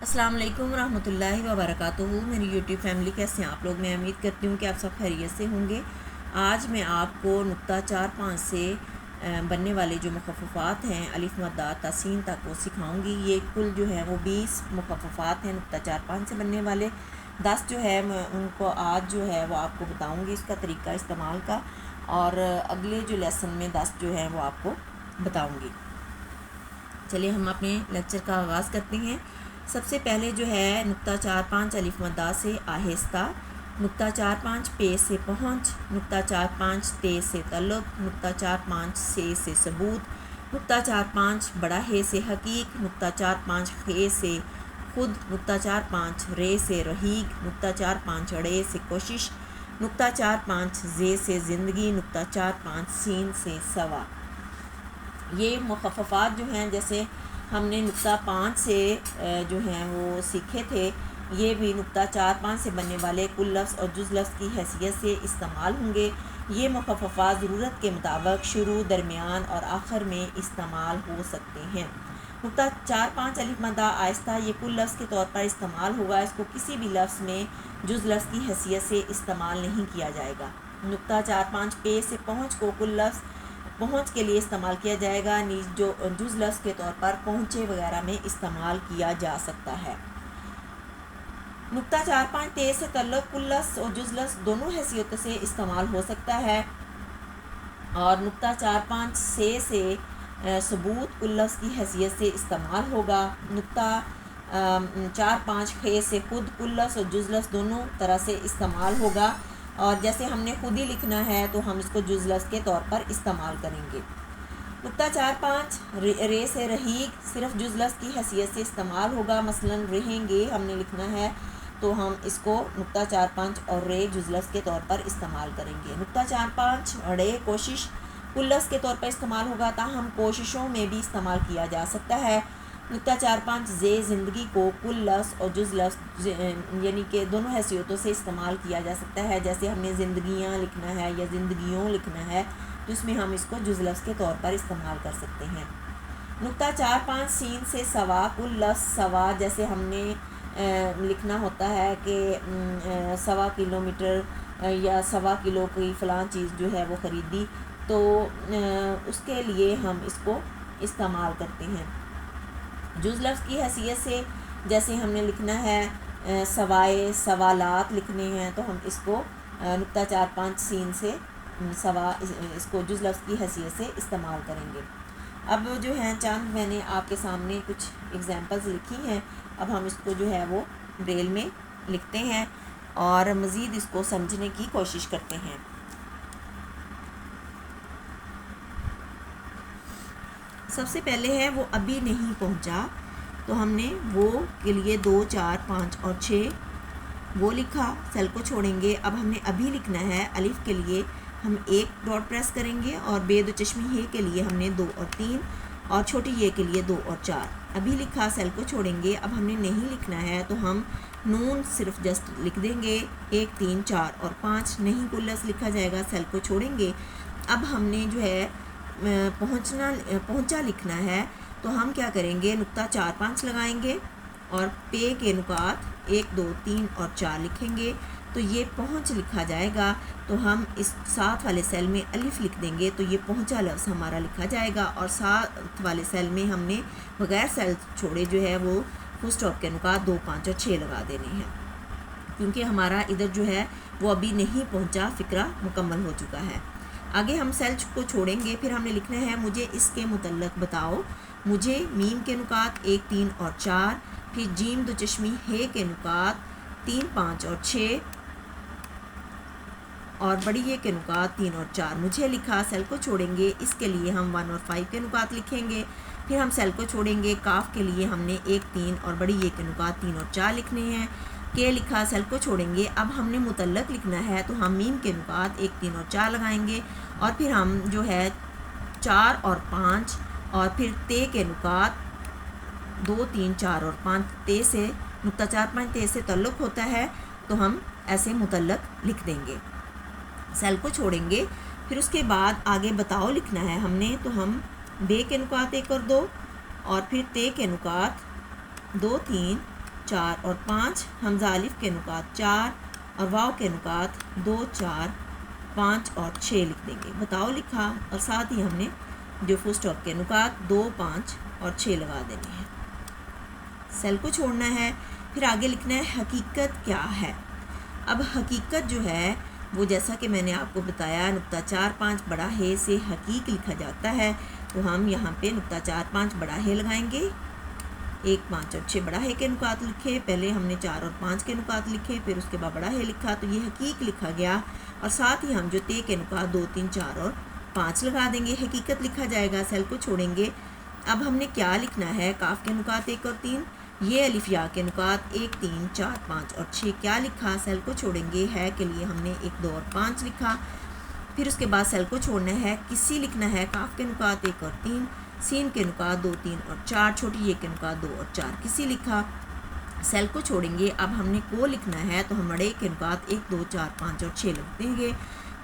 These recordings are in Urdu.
السلام علیکم ورحمۃ اللہ وبرکاتہ۔ میری یوٹیوب فیملی کیسے ہیں آپ لوگ؟ میں امید کرتی ہوں کہ آپ سب خیریت سے ہوں گے۔ آج میں آپ کو نقطہ 4-5 سے بننے والے جو مخففات ہیں الف مد تسین تک وہ سکھاؤں گی۔ یہ کل جو ہے وہ 20 مخففات ہیں نقطہ 4-5 سے بننے والے۔ 10 جو ہے میں ان کو آج جو ہے وہ آپ کو بتاؤں گی اس کا طریقہ استعمال کا، اور اگلے جو لیسن میں 10 جو ہے وہ آپ کو بتاؤں گی۔ چلیے ہم اپنے لیکچر کا آغاز کرتے ہیں۔ سب سے پہلے جو ہے نقطہ 4-5 الف مدہ سے آہستہ، نقطہ 4-5 پے سے پہنچ، نقطہ 4-5 تے سے تعلق، نقطہ 4-5 سے ثبوت، نقطہ 4-5 بڑا ہے سے حقیق، نقطہ 4-5 خے سے خود، نقطہ 4-5 رے سے رحیق، نقطہ 4-5 اڑے سے کوشش، نقطہ 4-5 زے سے زندگی، نقطہ 4-5 سین سے سوا۔ یہ مخففات جو ہیں جیسے ہم نے نقطہ 5 سے جو ہیں وہ سیکھے تھے، یہ بھی نقطہ 4-5 سے بننے والے کل لفظ اور جز لفظ کی حیثیت سے استعمال ہوں گے۔ یہ مخففات ضرورت کے مطابق شروع، درمیان اور آخر میں استعمال ہو سکتے ہیں۔ نقطہ 4-5 الف مدہ آہستہ یہ کل لفظ کے طور پر استعمال ہوگا، اس کو کسی بھی لفظ میں جز لفظ کی حیثیت سے استعمال نہیں کیا جائے گا۔ نقطہ 4-5 پے سے پہنچ کو کل لفظ پہنچ کے لیے استعمال کیا جائے گا، نیز جو جز لفظ کے طور پر پہنچے وغیرہ میں استعمال کیا جا سکتا ہے۔ نقطہ 4-5 تے سے تعلق کل لفظ اور جز لفظ دونوں حیثیتوں سے استعمال ہو سکتا ہے، اور نقطہ 4-5 سے ثبوت کل لفظ کی حیثیت سے استعمال ہوگا۔ نقطہ 4-5 خے سے خود کل لفظ اور جز لفظ دونوں طرح سے استعمال ہوگا، اور جیسے ہم نے خود ہی لکھنا ہے تو ہم اس کو جز لفظ کے طور پر استعمال کریں گے۔ نقطہ 4-5 رے سے رحیق صرف جز لفظ کی حیثیت سے استعمال ہوگا، مثلا رہیں گے ہم نے لکھنا ہے تو ہم اس کو نقطہ 4-5 اور رے جز لفظ کے طور پر استعمال کریں گے۔ نقطہ 4-5 اڑے کوشش کل لفظ کے طور پر استعمال ہوگا، تاہم کوششوں میں بھی استعمال کیا جا سکتا ہے۔ نقطہ 4-5 زے زندگی کو کل لفظ اور جز لفظ یعنی کہ دونوں حیثیتوں سے استعمال کیا جا سکتا ہے، جیسے ہم نے زندگیاں لکھنا ہے یا زندگیوں لکھنا ہے تو اس میں ہم اس کو جز لفظ کے طور پر استعمال کر سکتے ہیں۔ نقطہ 4-5 سین سے سوا کل لفظ سوا، جیسے ہم نے لکھنا ہوتا ہے کہ 1.25 کلومیٹر یا 1.25 کلو کی فلاں چیز جو ہے وہ خریدی، تو اس کے لیے ہم اس کو استعمال کرتے ہیں۔ جز لفظ کی حیثیت سے جیسے ہم نے لکھنا ہے سوائے، سوالات لکھنے ہیں تو ہم اس کو نقطہ 4-5 سین سے سوا اس کو جز لفظ کی حیثیت سے استعمال کریں گے۔ اب جو ہیں چند میں نے آپ کے سامنے کچھ ایگزامپلز لکھی ہیں، اب ہم اس کو جو ہے وہ بریل میں لکھتے ہیں اور مزید اس کو سمجھنے کی کوشش کرتے ہیں۔ سب سے پہلے ہے وہ ابھی نہیں پہنچا، تو ہم نے وہ کے لیے 2، 4، 5 اور 6 وہ لکھا، سیل کو چھوڑیں گے۔ اب ہم نے ابھی لکھنا ہے، الف کے لیے ہم 1 ڈاٹ پریس کریں گے، اور بے دو چشمی ہے کے لیے ہم نے 2 اور 3، اور چھوٹی یہ کے لیے 2 اور 4۔ ابھی لکھا، سیل کو چھوڑیں گے۔ اب ہم نے نہیں لکھنا ہے تو ہم نون صرف جسٹ لکھ دیں گے، 1، 3، 4 اور 5 نہیں کل لفظ لکھا جائے گا، سیل کو چھوڑیں گے۔ اب ہم نے جو ہے پہنچا لکھنا ہے تو ہم کیا کریں گے، نقطہ 4-5 لگائیں گے اور پے کے نکات 1، 2، 3 اور 4 لکھیں گے، تو یہ پہنچ لکھا جائے گا۔ تو ہم اس ساتھ والے سیل میں الف لکھ دیں گے تو یہ پہنچا لفظ ہمارا لکھا جائے گا، اور ساتھ والے سیل میں ہم نے بغیر سیل چھوڑے جو ہے وہ فل اسٹاپ کے نکات 2، 5 اور 6 لگا دینے ہیں، کیونکہ ہمارا ادھر جو ہے وہ ابھی نہیں پہنچا فقرہ مکمل ہو چکا ہے۔ آگے ہم سیل کو چھوڑیں گے، پھر ہم نے لکھنا ہے مجھے اس کے متعلق بتاؤ۔ مجھے میم کے نکات 1، 3 اور 4، پھر جیم دو چشمی ہے کے نکات 3، 5 اور 6، اور بڑی یہ کے نکات 3 اور 4۔ مجھے لکھا، سیل کو چھوڑیں گے، اس کے لیے ہم 1 اور 5 کے نکات لکھیں گے، پھر ہم سیل کو چھوڑیں گے، کاف کے لیے ہم نے 1، 3 اور بڑی یہ کے نکات 3 اور 4 لکھنے ہیں۔ کے لکھا، سیل کو چھوڑیں گے۔ اب ہم نے متعلق لکھنا ہے تو ہم میم کے نکات 1، 3 اور 4 لگائیں گے، اور پھر ہم جو ہے 4 اور 5 اور پھر تے کے نکات 2، 3، 4 اور 5 تے سے نقطہ 4-5 تے سے تعلق ہوتا ہے تو ہم ایسے متعلق لکھ دیں گے، سیل کو چھوڑیں گے۔ پھر اس کے بعد آگے بتاؤ لکھنا ہے ہم نے، تو ہم بے کے نکات 1 اور 2 اور پھر تے کے نکات 2، 3 4 اور 5، حمزہ الف کے نکات 4 اور واو کے نکات 2 4 5 اور 6 لکھ دیں گے، بتاؤ لکھا، اور ساتھ ہی ہم نے جو فل اسٹاپ کے نکات 2 5 اور 6 لگا دینے ہیں، سیل کو چھوڑنا ہے۔ پھر آگے لکھنا ہے حقیقت کیا ہے۔ اب حقیقت جو ہے وہ جیسا کہ میں نے آپ کو بتایا نقطہ 4 5 بڑا ہے سے حقیق لکھا جاتا ہے، تو ہم یہاں پہ نقطہ 4 5 بڑا ہے لگائیں گے، 1 5 اور 6 بڑا ہے کے نکات لکھے، پہلے ہم نے 4 اور 5 کے نکات لکھے، پھر اس کے بعد بڑا ہے لکھا، تو یہ حقیق لکھا گیا، اور ساتھ ہی ہم جو تے کے نکات 2 3 4 اور 5 لگا دیں گے، حقیقت لکھا جائے گا، سیل کو چھوڑیں گے۔ اب ہم نے کیا لکھنا ہے، کاف کے نکات 1 اور 3، یہ الف یا کے نکات 1 3 4 5 اور 6 کیا لکھا، سیل کو چھوڑیں گے، ہے کے لیے ہم نے 1 2 اور 5 لکھا، پھر اس کے بعد سیل کو چھوڑنا ہے، کسی لکھنا ہے، کاف کے نکات 1 اور 3، سین کے نکات 2 3 اور 4، چھوٹی یہ کے نکات 2 اور 4 کسی لکھا، سیل کو چھوڑیں گے۔ اب ہم نے کو لکھنا ہے تو ہم بڑے کے نکات 1 2 4 5 اور 6 لکھ دیں گے،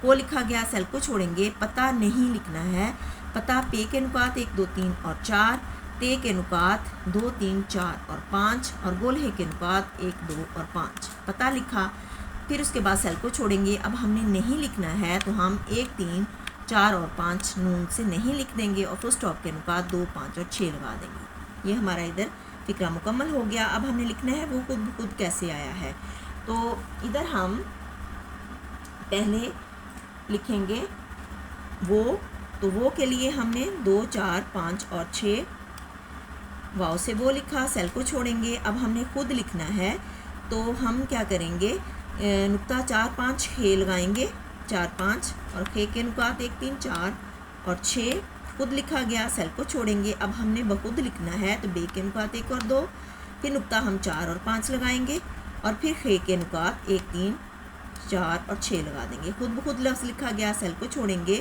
کو لکھا گیا، سیل کو چھوڑیں گے۔ پتہ نہیں لکھنا ہے، پتہ پے کے نکات 1 2 3 اور 4، تے کے نکات 2 3 4 اور 5، اور گولہے کے نکات 1 2 اور 5 پتہ لکھا، پھر اس کے بعد سیل کو چھوڑیں گے۔ اب ہم نے نہیں لکھنا ہے تو ہم 1 3 4 اور 5 نون سے نہیں لکھ دیں گے، اور فل اسٹاپ کے نکات 2 5 اور 6 لگا دیں گے۔ یہ ہمارا ادھر فقرہ مکمل ہو گیا۔ اب ہم نے لکھنا ہے وہ خود بخود کیسے آیا ہے، تو ادھر ہم پہلے لکھیں گے وہ، تو وہ کے لیے ہم نے 2 4 5 اور 6 واؤ سے وہ لکھا، سیل کو چھوڑیں گے۔ اب ہم نے خود لکھنا ہے تو ہم کیا کریں گے، نقطہ 4 5 خے لگائیں گے، 4 5 اور خے کے نکات 1 3 4 اور 6 خود لکھا گیا، سیل کو چھوڑیں گے۔ اب ہم نے بخود لکھنا ہے تو بے کے نکات 1 اور 2، پھر نقطہ ہم 4 اور 5 لگائیں گے، اور پھر خے کے نکات 1 3 4 اور 6 لگا دیں گے، خود بخود لفظ لکھا گیا، سیل کو چھوڑیں گے۔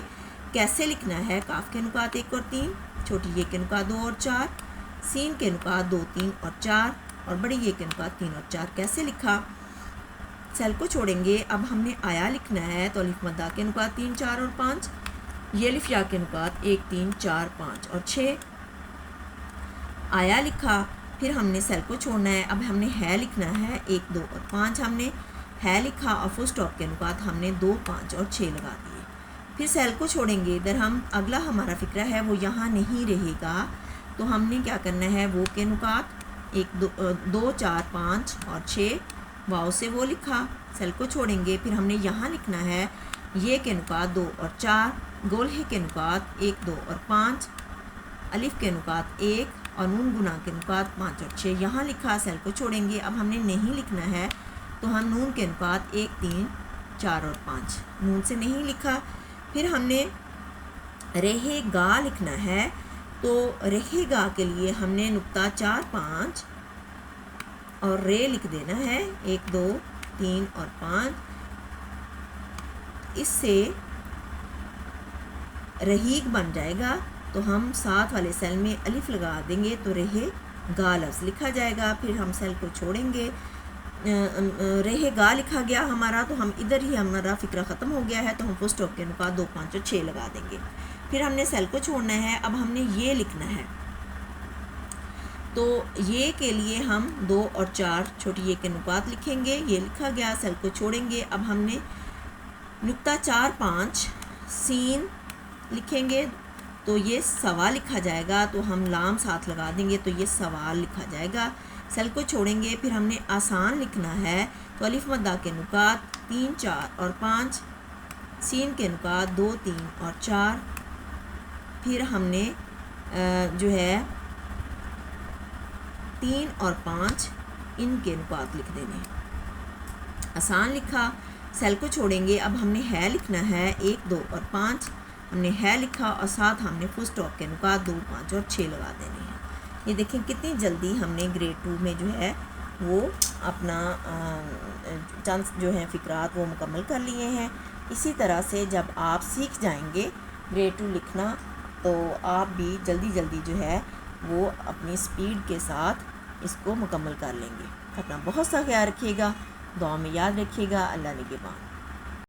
کیسے لکھنا ہے، کاف کے نکات 1 اور 3، چھوٹی یہ کے نکات 2 اور 4، سین کے نکات 2 3 اور 4، اور بڑی یہ کے نکات 3 اور 4 کیسے لکھا، سیل کو چھوڑیں گے۔ اب ہم نے آیا لکھنا ہے تو الف مدہ کے نکات 3 4 اور 5، یہ الف یا کے نکات 1 3 4 5 اور 6 آیا لکھا، پھر ہم نے سیل کو چھوڑنا ہے۔ اب ہم نے ہے لکھنا ہے، 1 2 اور 5 ہم نے ہے لکھا، اور فل اسٹاپ کے نکات ہم نے 2 5 اور 6 لگا دیے، پھر سیل کو چھوڑیں گے۔ ادھر ہم اگلا ہمارا فقرہ ہے وہ یہاں نہیں رہے گا، تو ہم نے کیا کرنا ہے، وہ کے نکات 1 2 4 5 اور 6 واؤ سے وہ لکھا، سیل کو چھوڑیں گے۔ پھر ہم نے یہاں لکھنا ہے، یہ کے نکات 2 اور 4، گولہے کے نکات 1 2 اور 5، الف کے نکات 1 اور نون گنا کے نکات 5 اور 6 یہاں لکھا، سیل کو چھوڑیں گے۔ اب ہم نے نہیں لکھنا ہے تو ہم نون کے نکات 1 3 4 اور 5 نون سے نہیں لکھا، پھر ہم نے رہے گا لکھنا ہے، تو رہے گا کے لیے ہم نے نقطہ 4 5 اور رے لکھ دینا ہے، 1 2 3 اور 5، اس سے رہیگ بن جائے گا، تو ہم ساتھ والے سیل میں الف لگا دیں گے تو رہے گا لفظ لکھا جائے گا، پھر ہم سیل کو چھوڑیں گے۔ رہے گا لکھا گیا ہمارا، تو ہم ادھر ہی ہمارا فقرہ ختم ہو گیا ہے، تو ہم فل اسٹاپ کے نکات 2 5 اور 6 لگا دیں گے، پھر ہم نے سیل کو چھوڑنا ہے۔ اب ہم نے یہ لکھنا ہے، تو یہ کے لیے ہم 2 اور 4 چھوٹی یہ کے نکات لکھیں گے، یہ لکھا گیا، سیل کو چھوڑیں گے۔ اب ہم نے نقطہ 4 5 سین لکھیں گے، تو یہ سوا لکھا جائے گا، تو ہم لام ساتھ لگا دیں گے تو یہ سوال لکھا جائے گا، سیل کو چھوڑیں گے۔ پھر ہم نے آسان لکھنا ہے، تو الف مدہ کے نکات 3 4 اور 5، سین کے نکات 2 3 اور 4، پھر ہم نے جو ہے 3 اور 5 ان کے نکات لکھ دینے، آسان لکھا، سیل کو چھوڑیں گے۔ اب ہم نے ہے لکھنا ہے، 1 2 اور 5 ہم نے ہے لکھا، اور ساتھ ہم نے فل اسٹاپ کے نکات 2 5 اور 6 لگا دینے ہیں۔ یہ دیکھیں کتنی جلدی ہم نے گریڈ 2 میں جو ہے وہ اپنا چند جو ہیں فقرات وہ مکمل کر لیے ہیں۔ اسی طرح سے جب آپ سیکھ جائیں گے گریڈ 2 لکھنا، تو آپ بھی جلدی جلدی جو ہے وہ اپنی سپیڈ کے ساتھ اس کو مکمل کر لیں گے۔ اپنا بہت سا خیال رکھیے گا، دعا میں یاد رکھیے گا۔ اللہ نگہبان۔